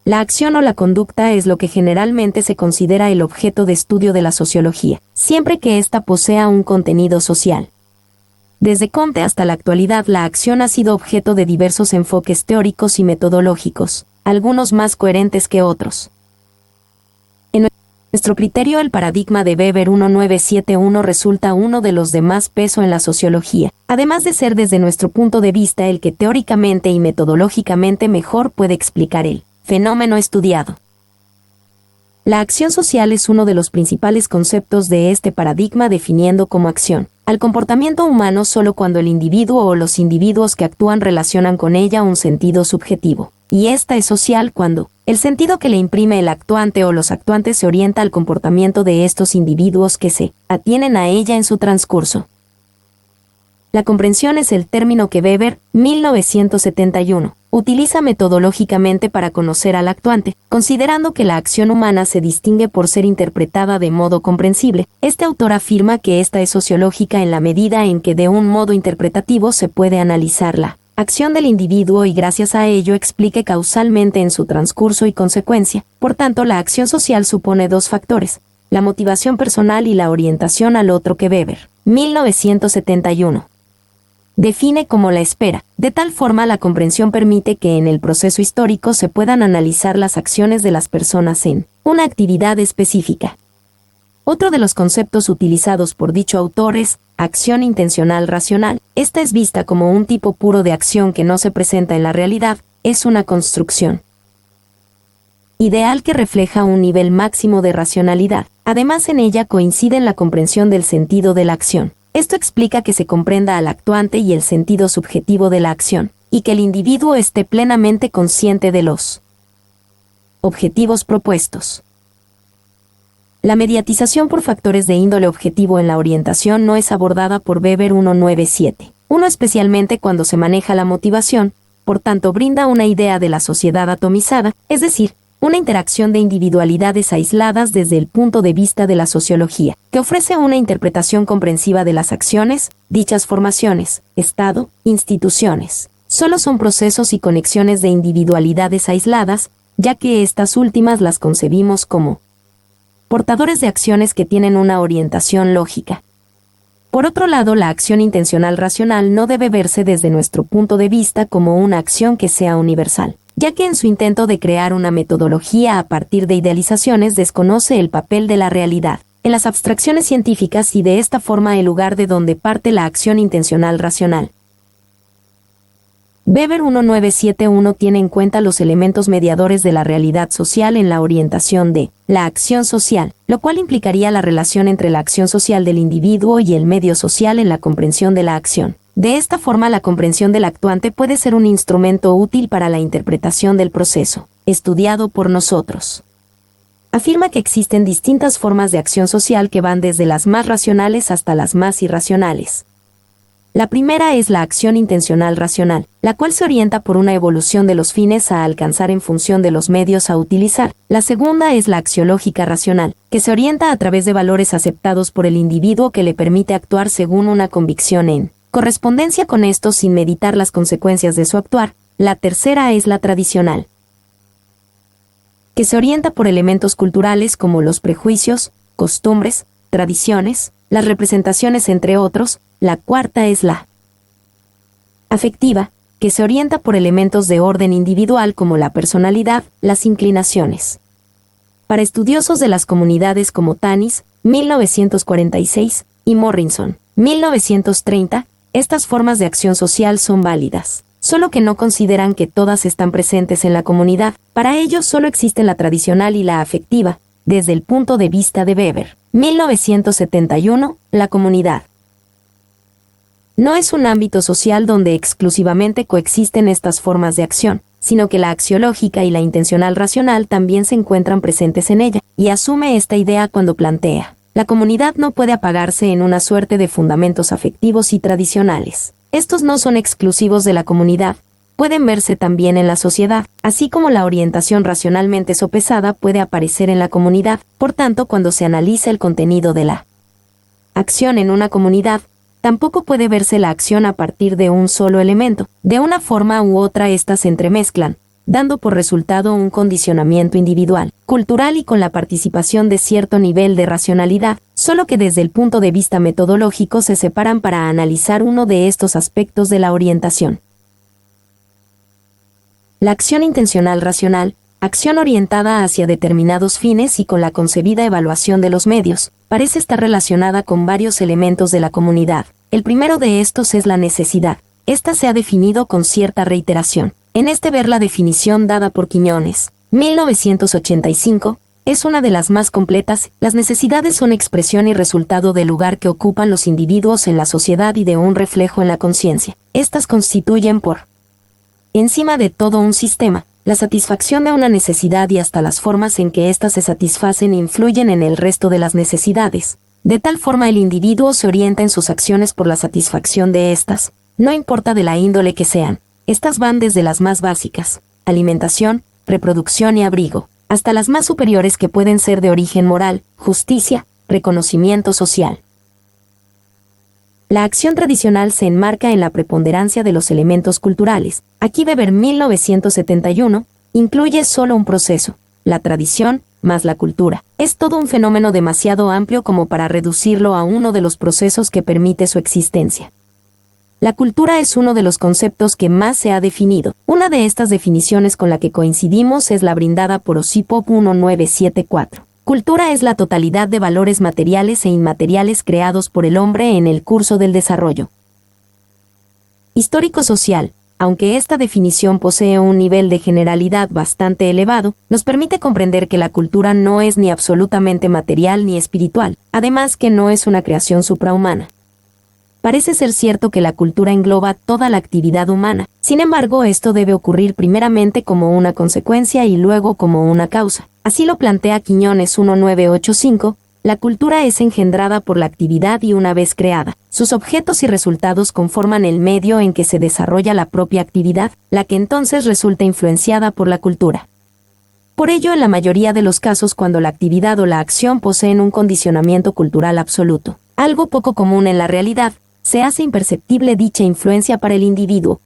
La acción o la conducta es lo que generalmente se considera el objeto de estudio de la sociología, siempre que ésta posea un contenido social. Desde Comte hasta la actualidad, la acción ha sido objeto de diversos enfoques teóricos y metodológicos, algunos más coherentes que otros. En nuestro criterio, el paradigma de Weber 1971 resulta uno de los de más peso en la sociología, además de ser desde nuestro punto de vista el que teóricamente y metodológicamente mejor puede explicar el fenómeno estudiado. La acción social es uno de los principales conceptos de este paradigma, definiendo como acción al comportamiento humano solo cuando el individuo o los individuos que actúan relacionan con ella un sentido subjetivo, y esta es social cuando el sentido que le imprime el actuante o los actuantes se orienta al comportamiento de estos individuos que se atienen a ella en su transcurso. La comprensión es el término que Weber, 1971, utiliza metodológicamente para conocer al actuante, considerando que la acción humana se distingue por ser interpretada de modo comprensible. Este autor afirma que esta es sociológica en la medida en que de un modo interpretativo se puede analizar la acción del individuo y gracias a ello explique causalmente en su transcurso y consecuencia. Por tanto, la acción social supone dos factores, la motivación personal y la orientación al otro, que Weber, 1971, define como la espera. De tal forma, la comprensión permite que en el proceso histórico se puedan analizar las acciones de las personas en una actividad específica. Otro de los conceptos utilizados por dicho autor es acción intencional racional. Esta es vista como un tipo puro de acción que no se presenta en la realidad, es una construcción ideal que refleja un nivel máximo de racionalidad. Además, en ella coincide la comprensión del sentido de la acción. Esto explica que se comprenda al actuante y el sentido subjetivo de la acción, y que el individuo esté plenamente consciente de los objetivos propuestos. La mediatización por factores de índole objetivo en la orientación no es abordada por Weber 1971, especialmente cuando se maneja la motivación, por tanto brinda una idea de la sociedad atomizada, es decir, una interacción de individualidades aisladas desde el punto de vista de la sociología, que ofrece una interpretación comprensiva de las acciones. Dichas formaciones, Estado, instituciones, solo son procesos y conexiones de individualidades aisladas, ya que estas últimas las concebimos como portadores de acciones que tienen una orientación lógica. Por otro lado, la acción intencional racional no debe verse desde nuestro punto de vista como una acción que sea universal, ya que en su intento de crear una metodología a partir de idealizaciones desconoce el papel de la realidad en las abstracciones científicas y de esta forma el lugar de donde parte la acción intencional racional. Weber 1971 tiene en cuenta los elementos mediadores de la realidad social en la orientación de la acción social, lo cual implicaría la relación entre la acción social del individuo y el medio social en la comprensión de la acción. De esta forma, la comprensión del actuante puede ser un instrumento útil para la interpretación del proceso estudiado por nosotros. Afirma que existen distintas formas de acción social que van desde las más racionales hasta las más irracionales. La primera es la acción intencional racional, la cual se orienta por una evolución de los fines a alcanzar en función de los medios a utilizar. La segunda es la axiológica racional, que se orienta a través de valores aceptados por el individuo que le permite actuar según una convicción en correspondencia con estos sin meditar las consecuencias de su actuar. La tercera es la tradicional, que se orienta por elementos culturales como los prejuicios, costumbres, tradiciones, las representaciones entre otros. La cuarta es la afectiva, que se orienta por elementos de orden individual como la personalidad, las inclinaciones. Para estudiosos de las comunidades como Tanis, 1946, y Morrison, 1930, estas formas de acción social son válidas, solo que no consideran que todas están presentes en la comunidad. Para ellos solo existen la tradicional y la afectiva. Desde el punto de vista de Weber, 1971, la comunidad no es un ámbito social donde exclusivamente coexisten estas formas de acción, sino que la axiológica y la intencional racional también se encuentran presentes en ella, y asume esta idea cuando plantea: la comunidad no puede apagarse en una suerte de fundamentos afectivos y tradicionales. Estos no son exclusivos de la comunidad, pueden verse también en la sociedad, así como la orientación racionalmente sopesada puede aparecer en la comunidad. Por tanto, cuando se analiza el contenido de la acción en una comunidad, tampoco puede verse la acción a partir de un solo elemento. De una forma u otra estas se entremezclan, dando por resultado un condicionamiento individual, cultural y con la participación de cierto nivel de racionalidad, solo que desde el punto de vista metodológico se separan para analizar uno de estos aspectos de la orientación. La acción intencional racional, acción orientada hacia determinados fines y con la concebida evaluación de los medios, parece estar relacionada con varios elementos de la comunidad. El primero de estos es la necesidad. Esta se ha definido con cierta reiteración. En este ver la definición dada por Quiñones, 1985, es una de las más completas. Las necesidades son expresión y resultado del lugar que ocupan los individuos en la sociedad y de un reflejo en la conciencia. Estas constituyen por encima de todo un sistema, la satisfacción de una necesidad y hasta las formas en que éstas se satisfacen influyen en el resto de las necesidades. De tal forma el individuo se orienta en sus acciones por la satisfacción de éstas, no importa de la índole que sean. Estas van desde las más básicas, alimentación, reproducción y abrigo, hasta las más superiores que pueden ser de origen moral, justicia, reconocimiento social. La acción tradicional se enmarca en la preponderancia de los elementos culturales. Aquí Weber 1971 incluye solo un proceso, la tradición más la cultura. Es todo un fenómeno demasiado amplio como para reducirlo a uno de los procesos que permite su existencia. La cultura es uno de los conceptos que más se ha definido. Una de estas definiciones con la que coincidimos es la brindada por Osipov 1974. Cultura es la totalidad de valores materiales e inmateriales creados por el hombre en el curso del desarrollo histórico-social. Aunque esta definición posee un nivel de generalidad bastante elevado, nos permite comprender que la cultura no es ni absolutamente material ni espiritual, además que no es una creación suprahumana. Parece ser cierto que la cultura engloba toda la actividad humana. Sin embargo, esto debe ocurrir primeramente como una consecuencia y luego como una causa. Así lo plantea Quiñones 1985, la cultura es engendrada por la actividad y una vez creada, sus objetos y resultados conforman el medio en que se desarrolla la propia actividad, la que entonces resulta influenciada por la cultura. Por ello, en la mayoría de los casos cuando la actividad o la acción poseen un condicionamiento cultural absoluto, algo poco común en la realidad, se hace imperceptible dicha influencia para el individuo.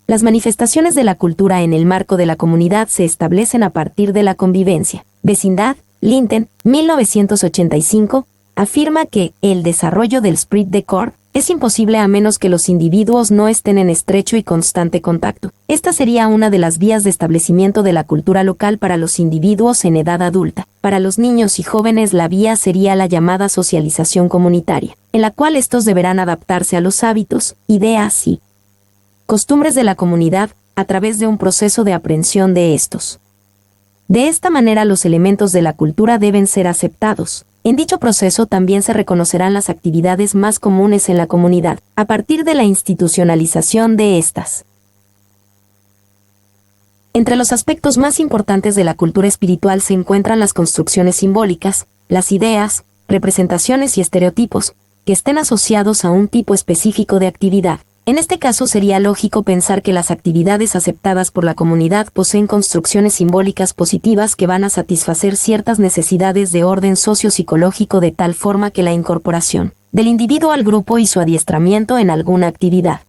Las manifestaciones de la cultura en el marco de la comunidad se establecen a partir de la convivencia. Vecindad, Linton, 1985, afirma que el desarrollo del esprit de corps es imposible a menos que los individuos no estén en estrecho y constante contacto. Esta sería una de las vías de establecimiento de la cultura local para los individuos en edad adulta. Para los niños y jóvenes la vía sería la llamada socialización comunitaria, en la cual estos deberán adaptarse a los hábitos, ideas y costumbres de la comunidad a través de un proceso de aprehensión de estos. De esta manera los elementos de la cultura deben ser aceptados. En dicho proceso también se reconocerán las actividades más comunes en la comunidad, a partir de la institucionalización de estas. Entre los aspectos más importantes de la cultura espiritual se encuentran las construcciones simbólicas, las ideas, representaciones y estereotipos, que estén asociados a un tipo específico de actividad. En este caso sería lógico pensar que las actividades aceptadas por la comunidad poseen construcciones simbólicas positivas que van a satisfacer ciertas necesidades de orden sociopsicológico de tal forma que la incorporación del individuo al grupo y su adiestramiento en alguna actividad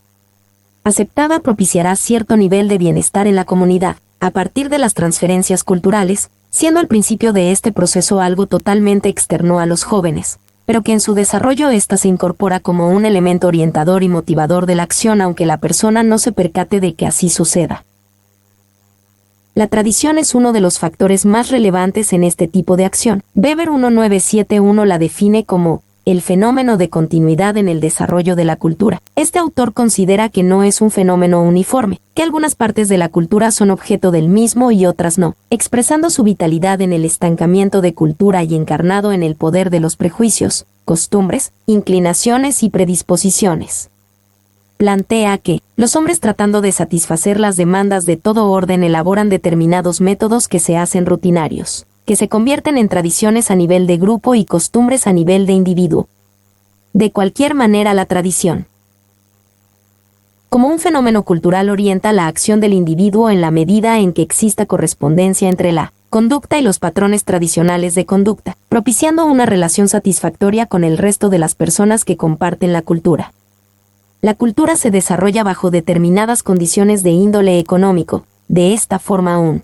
aceptada propiciará cierto nivel de bienestar en la comunidad, a partir de las transferencias culturales, siendo el principio de este proceso algo totalmente externo a los jóvenes, pero que en su desarrollo ésta se incorpora como un elemento orientador y motivador de la acción aunque la persona no se percate de que así suceda. La tradición es uno de los factores más relevantes en este tipo de acción. Weber 1971 la define como el fenómeno de continuidad en el desarrollo de la cultura. Este autor considera que no es un fenómeno uniforme, que algunas partes de la cultura son objeto del mismo y otras no, expresando su vitalidad en el estancamiento de cultura y encarnado en el poder de los prejuicios, costumbres, inclinaciones y predisposiciones. Plantea que los hombres tratando de satisfacer las demandas de todo orden elaboran determinados métodos que se hacen rutinarios, que se convierten en tradiciones a nivel de grupo y costumbres a nivel de individuo. De cualquier manera la tradición, como un fenómeno cultural, orienta la acción del individuo en la medida en que exista correspondencia entre la conducta y los patrones tradicionales de conducta, propiciando una relación satisfactoria con el resto de las personas que comparten la cultura. La cultura se desarrolla bajo determinadas condiciones de índole económico. De esta forma, un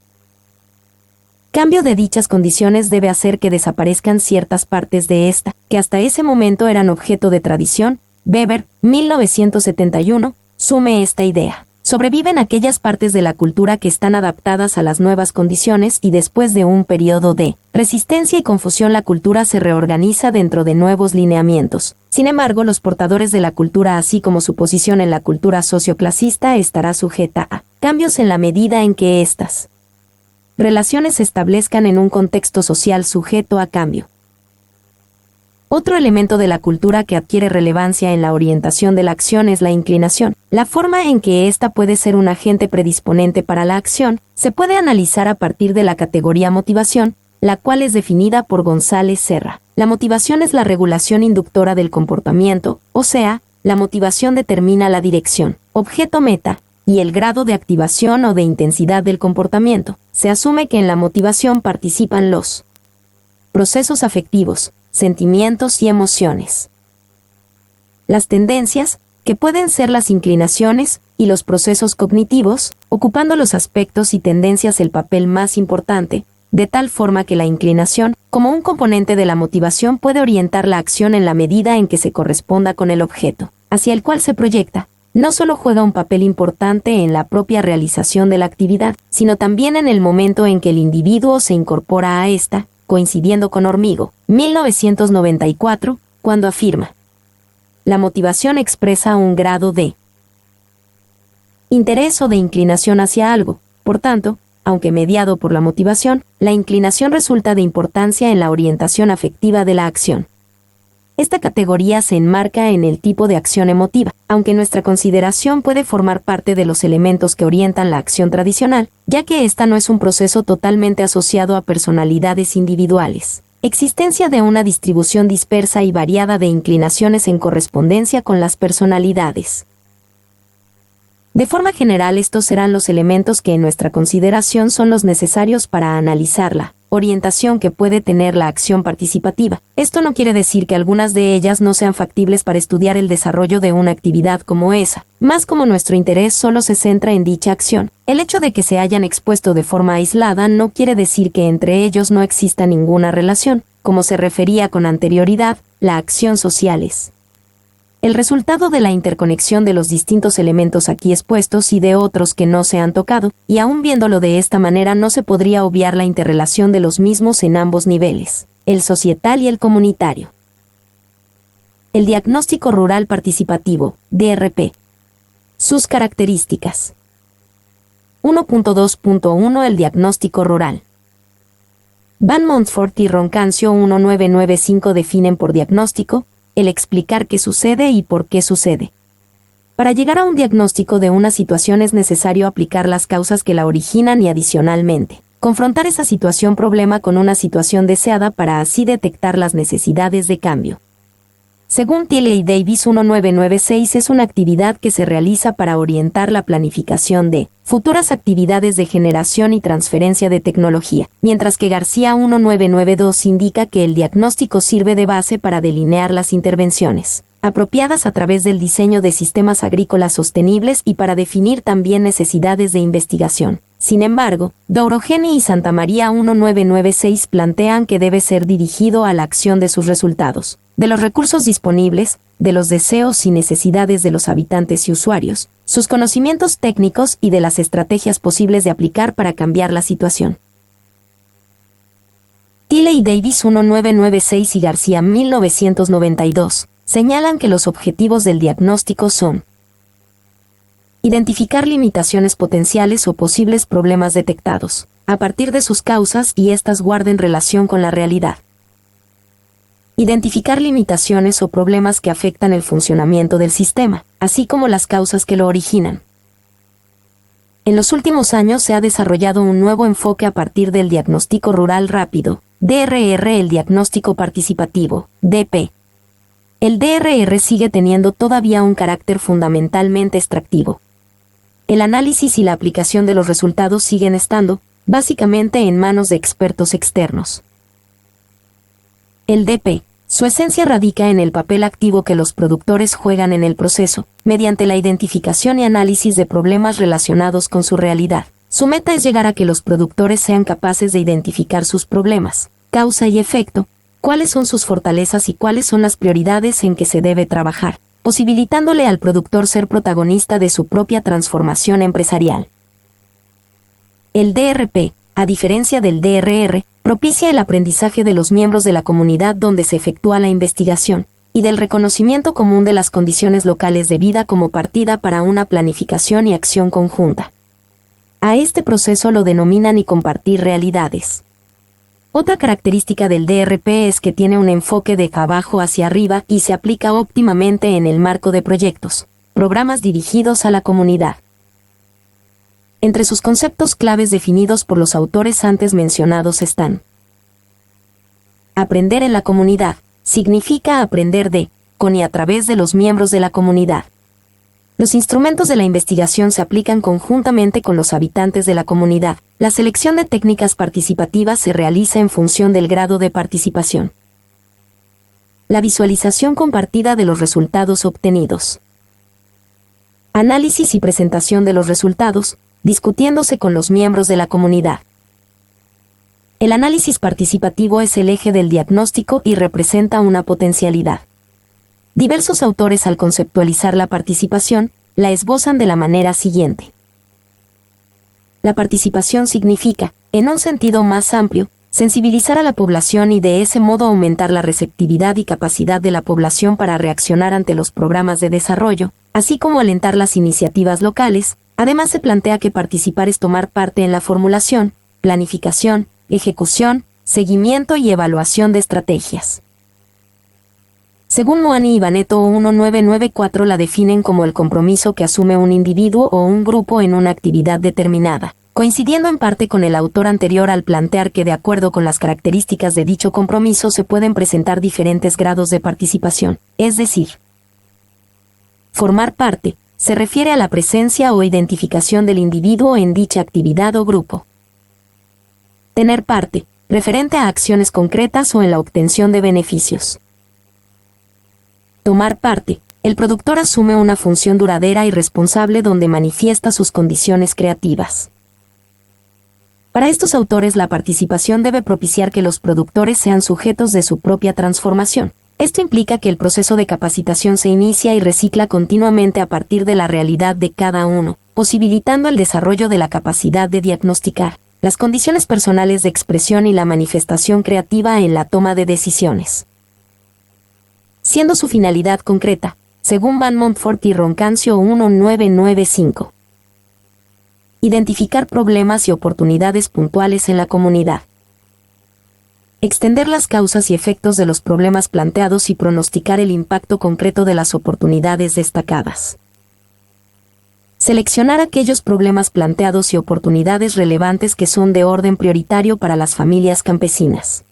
cambio de dichas condiciones debe hacer que desaparezcan ciertas partes de esta, que hasta ese momento eran objeto de tradición. Weber, 1971, sume esta idea. Sobreviven aquellas partes de la cultura que están adaptadas a las nuevas condiciones y después de un periodo de resistencia y confusión la cultura se reorganiza dentro de nuevos lineamientos. Sin embargo, los portadores de la cultura así como su posición en la cultura socioclasista estará sujeta a cambios en la medida en que estas relaciones se establezcan en un contexto social sujeto a cambio. Otro elemento de la cultura que adquiere relevancia en la orientación de la acción es la inclinación. La forma en que ésta puede ser un agente predisponente para la acción se puede analizar a partir de la categoría motivación, la cual es definida por González Serra. La motivación es la regulación inductora del comportamiento, o sea, la motivación determina la dirección, objeto meta, y el grado de activación o de intensidad del comportamiento. Se asume que en la motivación participan los procesos afectivos, sentimientos y emociones. Las tendencias, que pueden ser las inclinaciones, y los procesos cognitivos, ocupando los aspectos y tendencias el papel más importante, de tal forma que la inclinación, como un componente de la motivación, puede orientar la acción en la medida en que se corresponda con el objeto, hacia el cual se proyecta. No solo juega un papel importante en la propia realización de la actividad, sino también en el momento en que el individuo se incorpora a esta, coincidiendo con Hormigo, 1994, cuando afirma: la motivación expresa un grado de interés o de inclinación hacia algo. Por tanto, aunque mediado por la motivación, la inclinación resulta de importancia en la orientación afectiva de la acción. Esta categoría se enmarca en el tipo de acción emotiva, aunque nuestra consideración puede formar parte de los elementos que orientan la acción tradicional, ya que esta no es un proceso totalmente asociado a personalidades individuales. Existencia de una distribución dispersa y variada de inclinaciones en correspondencia con las personalidades. De forma general, estos serán los elementos que en nuestra consideración son los necesarios para analizar la orientación que puede tener la acción participativa. Esto no quiere decir que algunas de ellas no sean factibles para estudiar el desarrollo de una actividad como esa, más como nuestro interés solo se centra en dicha acción. El hecho de que se hayan expuesto de forma aislada no quiere decir que entre ellos no exista ninguna relación, como se refería con anterioridad, la acción social es el resultado de la interconexión de los distintos elementos aquí expuestos y de otros que no se han tocado, y aún viéndolo de esta manera no se podría obviar la interrelación de los mismos en ambos niveles, el societal y el comunitario. El diagnóstico rural participativo, DRP. Sus características. 1.2.1 El diagnóstico rural. Van Montfort y Roncancio 1995 definen por diagnóstico el explicar qué sucede y por qué sucede. Para llegar a un diagnóstico de una situación es necesario aplicar las causas que la originan y adicionalmente confrontar esa situación-problema con una situación deseada para así detectar las necesidades de cambio. Según Tilley Davis 1996 es una actividad que se realiza para orientar la planificación de futuras actividades de generación y transferencia de tecnología, mientras que García 1992 indica que el diagnóstico sirve de base para delinear las intervenciones apropiadas a través del diseño de sistemas agrícolas sostenibles y para definir también necesidades de investigación. Sin embargo, Dourogeni y Santamaría 1996 plantean que debe ser dirigido a la acción de sus resultados, de los recursos disponibles, de los deseos y necesidades de los habitantes y usuarios, sus conocimientos técnicos y de las estrategias posibles de aplicar para cambiar la situación. Tilley Davis 1996 y García 1992 señalan que los objetivos del diagnóstico son identificar limitaciones potenciales o posibles problemas detectados, a partir de sus causas y éstas guarden relación con la realidad. Identificar limitaciones o problemas que afectan el funcionamiento del sistema, así como las causas que lo originan. En los últimos años se ha desarrollado un nuevo enfoque a partir del diagnóstico rural rápido, DRR, el diagnóstico participativo, DP. El DRR sigue teniendo todavía un carácter fundamentalmente extractivo. El análisis y la aplicación de los resultados siguen estando, básicamente, en manos de expertos externos. El DP Su esencia radica en el papel activo que los productores juegan en el proceso, mediante la identificación y análisis de problemas relacionados con su realidad. Su meta es llegar a que los productores sean capaces de identificar sus problemas, causa y efecto, cuáles son sus fortalezas y cuáles son las prioridades en que se debe trabajar, posibilitándole al productor ser protagonista de su propia transformación empresarial. El DRP, a diferencia del DRR, propicia el aprendizaje de los miembros de la comunidad donde se efectúa la investigación, y del reconocimiento común de las condiciones locales de vida como partida para una planificación y acción conjunta. A este proceso lo denominan y compartir realidades. Otra característica del DRP es que tiene un enfoque de abajo hacia arriba y se aplica óptimamente en el marco de proyectos, programas dirigidos a la comunidad. Entre sus conceptos claves definidos por los autores antes mencionados están: aprender en la comunidad, significa aprender de, con y a través de los miembros de la comunidad. Los instrumentos de la investigación se aplican conjuntamente con los habitantes de la comunidad. La selección de técnicas participativas se realiza en función del grado de participación. La visualización compartida de los resultados obtenidos. Análisis y presentación de los resultados, discutiéndose con los miembros de la comunidad. El análisis participativo es el eje del diagnóstico y representa una potencialidad. Diversos autores, al conceptualizar la participación, la esbozan de la manera siguiente. La participación significa, en un sentido más amplio, sensibilizar a la población y de ese modo aumentar la receptividad y capacidad de la población para reaccionar ante los programas de desarrollo, así como alentar las iniciativas locales. Además, se plantea que participar es tomar parte en la formulación, planificación, ejecución, seguimiento y evaluación de estrategias. Según Moani y Baneto 1994, la definen como el compromiso que asume un individuo o un grupo en una actividad determinada, coincidiendo en parte con el autor anterior al plantear que de acuerdo con las características de dicho compromiso se pueden presentar diferentes grados de participación, es decir, formar parte se refiere a la presencia o identificación del individuo en dicha actividad o grupo. Tener parte, referente a acciones concretas o en la obtención de beneficios. Tomar parte, el productor asume una función duradera y responsable donde manifiesta sus condiciones creativas. Para estos autores, la participación debe propiciar que los productores sean sujetos de su propia transformación. Esto implica que el proceso de capacitación se inicia y recicla continuamente a partir de la realidad de cada uno, posibilitando el desarrollo de la capacidad de diagnosticar las condiciones personales de expresión y la manifestación creativa en la toma de decisiones. Siendo su finalidad concreta, según Van Montfort y Roncancio 1995. Identificar problemas y oportunidades puntuales en la comunidad. Extender las causas y efectos de los problemas planteados y pronosticar el impacto concreto de las oportunidades destacadas. Seleccionar aquellos problemas planteados y oportunidades relevantes que son de orden prioritario para las familias campesinas.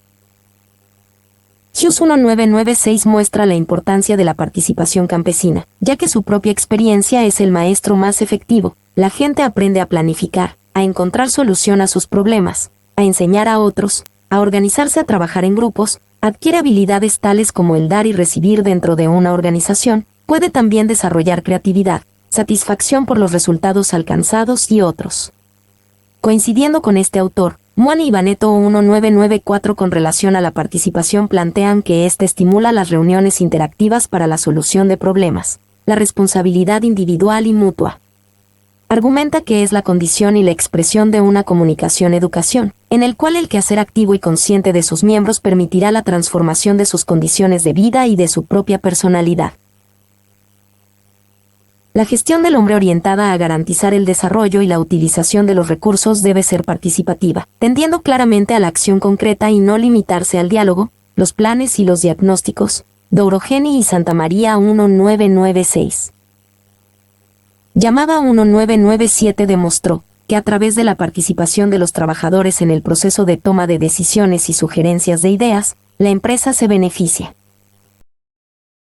Hughes 1996 muestra la importancia de la participación campesina, ya que su propia experiencia es el maestro más efectivo. La gente aprende a planificar, a encontrar solución a sus problemas, a enseñar a otros, a organizarse, a trabajar en grupos, adquiere habilidades tales como el dar y recibir dentro de una organización, puede también desarrollar creatividad, satisfacción por los resultados alcanzados y otros. Coincidiendo con este autor, Moani y Baneto 1994 con relación a la participación plantean que ésta estimula las reuniones interactivas para la solución de problemas, la responsabilidad individual y mutua. Argumenta que es la condición y la expresión de una comunicación-educación, en el cual el quehacer activo y consciente de sus miembros permitirá la transformación de sus condiciones de vida y de su propia personalidad. La gestión del hombre orientada a garantizar el desarrollo y la utilización de los recursos debe ser participativa, tendiendo claramente a la acción concreta y no limitarse al diálogo, los planes y los diagnósticos. Dourogeni y Santamaría 1996. Llamada 1997 demostró que a través de la participación de los trabajadores en el proceso de toma de decisiones y sugerencias de ideas, la empresa se beneficia.